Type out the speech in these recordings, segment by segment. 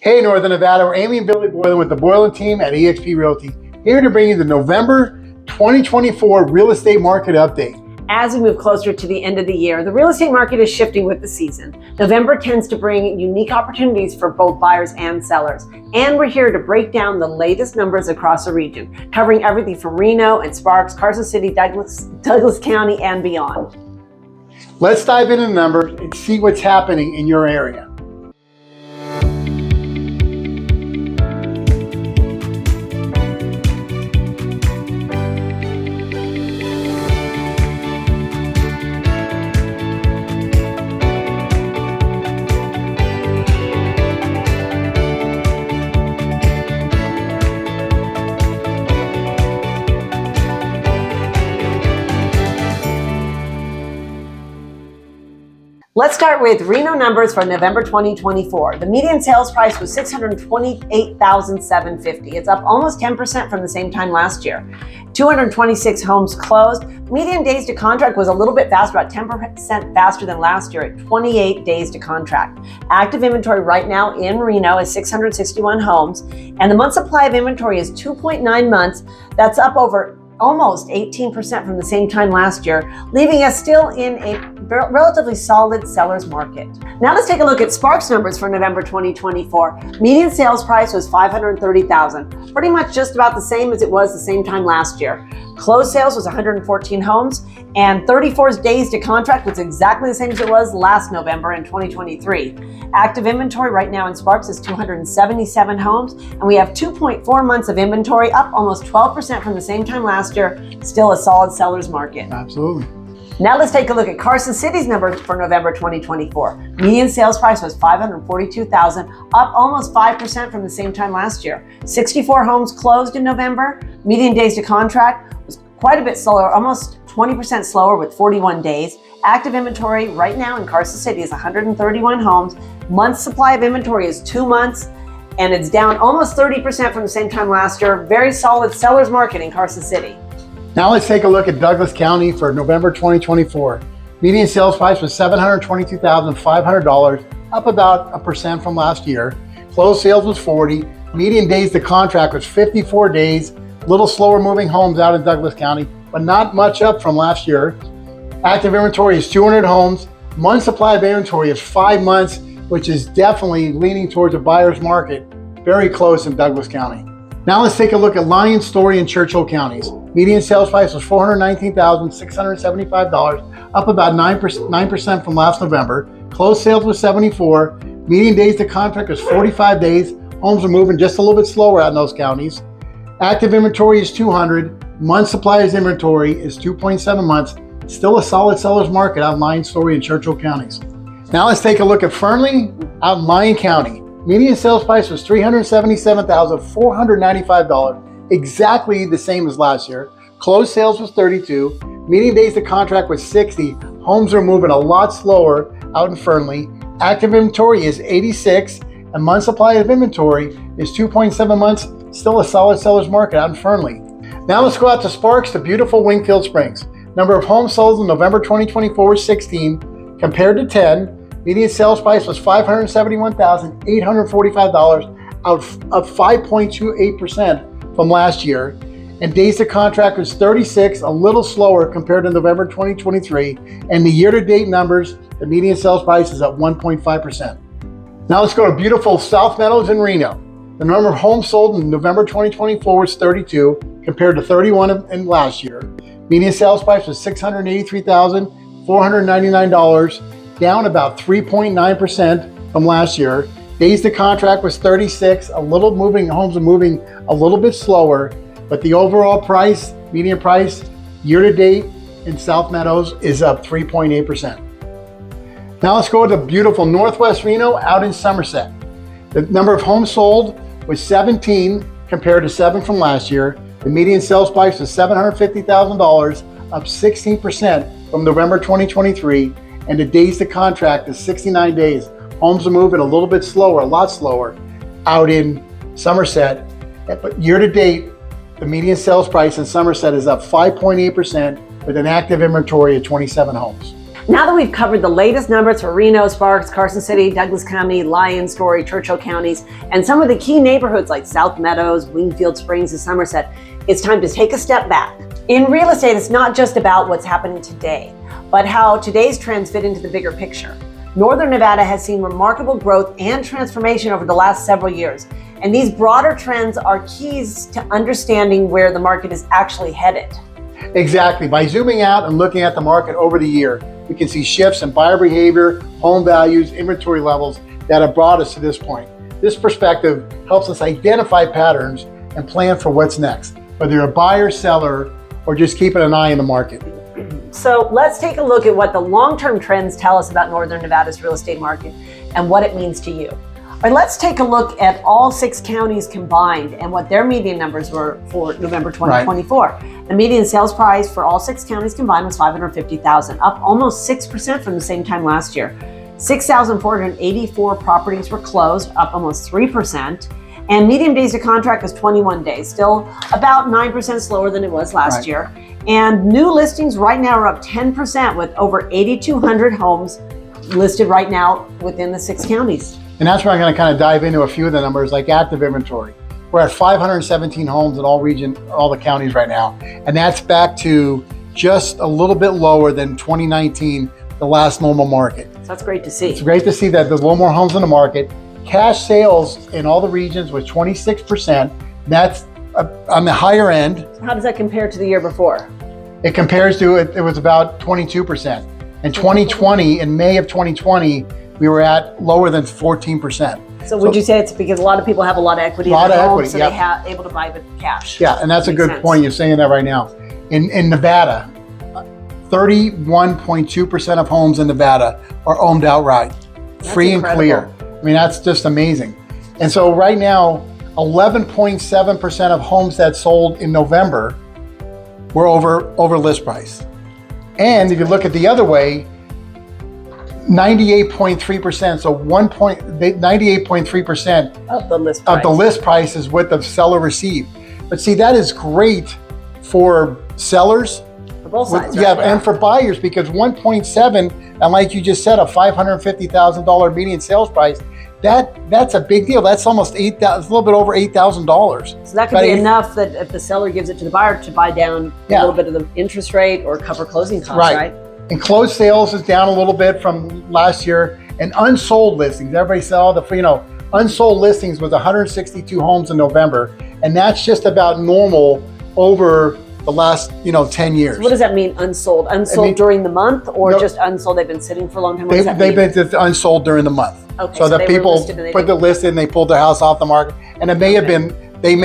Hey, Northern Nevada, we're Amy and Billy Boylan with the Boylan team at eXp Realty, here to bring you the November 2024 real estate market update. As we move closer to the end of the year, the real estate market is shifting with the season. November tends to bring unique opportunities for both buyers and sellers. And we're here to break down the latest numbers across the region, covering everything from Reno and Sparks, Carson City, Douglas County, and beyond. Let's dive into the numbers and see what's happening in your area. Let's start with Reno numbers for November 2024. The median sales price was $628,750. It's up almost 10% from the same time last year. 226 homes closed. Median days to contract was a little bit faster, about 10% faster than last year at 28 days to contract. Active inventory right now in Reno is 661 homes, and the month supply of inventory is 2.9 months. That's up over almost 18% from the same time last year, leaving us still in a relatively solid seller's market. Now let's take a look at Sparks numbers for November 2024. Median sales price was $530,000, pretty much just about the same as it was the same time last year. Closed sales was 114 homes, and 34 days to contract was exactly the same as it was last November in 2023. Active inventory right now in Sparks is 277 homes, and we have 2.4 months of inventory, up almost 12% from the same time last year, still a solid seller's market. Absolutely. Now let's take a look at Carson City's numbers for November 2024. Median sales price was $542,000, up almost 5% from the same time last year. 64 homes closed in November. Median days to contract was quite a bit slower, almost 20% slower with 41 days. Active inventory right now in Carson City is 131 homes. Month supply of inventory is 2 months, and it's down almost 30% from the same time last year. Very solid seller's market in Carson City. Now let's take a look at Douglas County for November 2024. Median sales price was $722,500, up about 1% from last year. Closed sales was 40. Median days to contract was 54 days. Little slower moving homes out in Douglas County, but not much up from last year. Active inventory is 200 homes. Month supply of inventory is 5 months, which is definitely leaning towards a buyer's market, very close in Douglas County. Now let's take a look at Lyon, Story, and Churchill counties. Median sales price was $419,675, up about 9% from last November. Closed sales was 74. Median days to contract was 45 days. Homes are moving just a little bit slower out in those counties. Active inventory is 200. Month supply of inventory is 2.7 months. Still a solid seller's market out in Lyon, Story, and Churchill counties. Now let's take a look at Fernley out in Lyon County. Median sales price was $377,495, exactly the same as last year. Closed sales was 32. Median days to contract was 60. Homes are moving a lot slower out in Fernley. Active inventory is 86, and month supply of inventory is 2.7 months. Still a solid seller's market out in Fernley. Now let's go out to Sparks, to beautiful Wingfield Springs. Number of homes sold in November 2024 was 16, compared to 10. Median sales price was $571,845, up 5.28% from last year. And days to contract was 36, a little slower compared to November 2023. And the year-to-date numbers, the median sales price is at 1.5%. Now let's go to beautiful South Meadows in Reno. The number of homes sold in November 2024 was 32, compared to 31 in last year. Median sales price was $683,499, down about 3.9% from last year. Days to contract was 36, homes are moving a little bit slower, but the overall price, median price, year to date in South Meadows is up 3.8%. Now let's go to beautiful Northwest Reno out in Somerset. The number of homes sold was 17 compared to 7 from last year. The median sales price was $750,000, up 16% from November 2023. And the days to contract is 69 days. Homes are moving a little bit slower, a lot slower out in Somerset. But year to date, the median sales price in Somerset is up 5.8% with an active inventory of 27 homes. Now that we've covered the latest numbers for Reno-Sparks, Carson City, Douglas County, Lyon, Story, Churchill counties, and some of the key neighborhoods like South Meadows, Wingfield Springs, and Somerset, it's time to take a step back. In real estate, it's not just about what's happening today, but how today's trends fit into the bigger picture. Northern Nevada has seen remarkable growth and transformation over the last several years, and these broader trends are keys to understanding where the market is actually headed. Exactly. By zooming out and looking at the market over the year, we can see shifts in buyer behavior, home values, inventory levels that have brought us to this point. This perspective helps us identify patterns and plan for what's next, whether you're a buyer, seller, or just keeping an eye on the market. So let's take a look at what the long-term trends tell us about Northern Nevada's real estate market and what it means to you. All right, let's take a look at all 6 counties combined and what their median numbers were for November 2024. Right. The median sales price for all 6 counties combined was $550,000, up almost 6% from the same time last year. 6,484 properties were closed, up almost 3%. And median days to contract was 21 days, still about 9% slower than it was last year. And new listings right now are up 10% with over 8,200 homes listed right now within the 6 counties. And that's where I'm going to kind of dive into a few of the numbers, like active inventory. We're at 517 homes in all the counties right now. And that's back to just a little bit lower than 2019, the last normal market. So that's great to see. It's great to see that there's a little more homes in the market. Cash sales in all the regions was 26%. That's on the higher end. So how does that compare to the year before? It compares to, it was about 22%. In 2020, in May of 2020, we were at lower than 14%. So would you say it's because a lot of people have a lot of equity in their homes, so they are able to buy with cash? Yeah, and that's a good point. You're saying that right now. In Nevada, 31.2% of homes in Nevada are owned outright, free and clear. I mean, that's just amazing. And so right now, 11.7% of homes that sold in November were over list price. And if you look at the other way, 98.3%, so 98.3% of the list price is what the seller received. But see, that is great for sellers. For both sides, and for buyers, because 1.7, and like you just said, a $550,000 median sales price, that's a big deal. That's almost $8,000, a little bit over $8,000. So that could be enough that if the seller gives it to the buyer to buy down a little bit of the interest rate or cover closing costs, right? And closed sales is down a little bit from last year. And unsold listings, everybody saw unsold listings was 162 homes in November, and that's just about normal over the last 10 years. So what does that mean, unsold? Unsold during the month, or just unsold? They've been sitting for a long time. They've been unsold during the month. Okay, so the people put the list in, they pulled their house off the market, and they may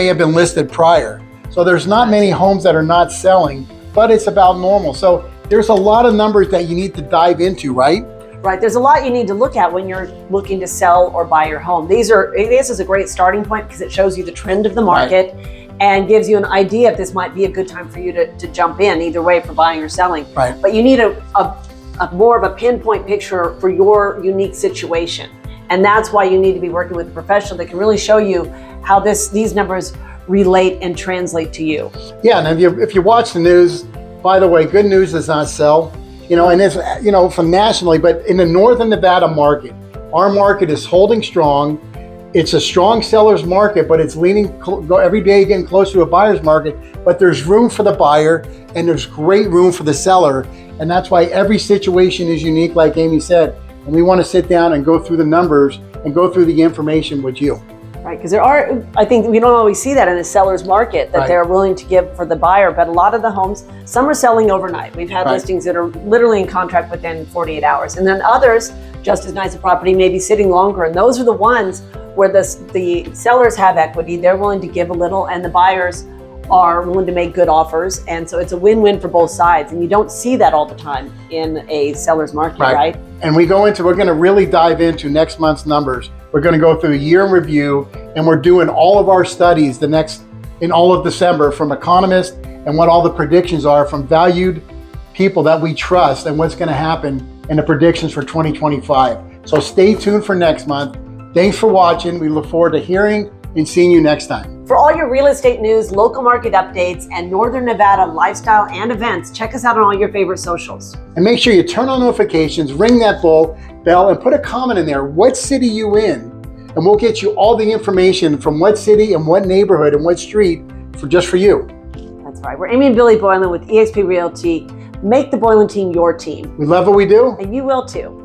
have been listed prior. So there's not many homes that are not selling, but it's about normal. So there's a lot of numbers that you need to dive into, right? Right. There's a lot you need to look at when you're looking to sell or buy your home. This is a great starting point because it shows you the trend of the market. Right. And gives you an idea if this might be a good time for you to jump in, either way, for buying or selling. Right. But you need a more of a pinpoint picture for your unique situation. And that's why you need to be working with a professional that can really show you how these numbers relate and translate to you. Yeah, and if you watch the news, by the way, good news does not sell. And it's, from nationally, but in the Northern Nevada market, our market is holding strong. It's a strong seller's market, but it's leaning every day getting closer to a buyer's market. But there's room for the buyer and there's great room for the seller. And that's why every situation is unique, like Amy said. And we want to sit down and go through the numbers and go through the information with you. Right, because I think we don't always see that in the seller's market, that they're willing to give for the buyer. But a lot of the homes, some are selling overnight. We've had listings that are literally in contract within 48 hours. And then others, just as nice a property, may be sitting longer. And those are the ones where the sellers have equity, they're willing to give a little, and the buyers are willing to make good offers. And so it's a win-win for both sides. And you don't see that all the time in a seller's market, right? And we're going to really dive into next month's numbers. We're going to go through a year in review, and we're doing all of our studies in all of December from economists and what all the predictions are from valued people that we trust and what's going to happen in the predictions for 2025. So stay tuned for next month. Thanks for watching. We look forward to hearing and seeing you next time. For all your real estate news, local market updates, and Northern Nevada lifestyle and events, check us out on all your favorite socials. And make sure you turn on notifications, ring that bell, and put a comment in there. What city you in? And we'll get you all the information from what city and what neighborhood and what street just for you. That's right. We're Amy and Billy Boylan with eXp Realty. Make the Boylan team your team. We love what we do. And you will too.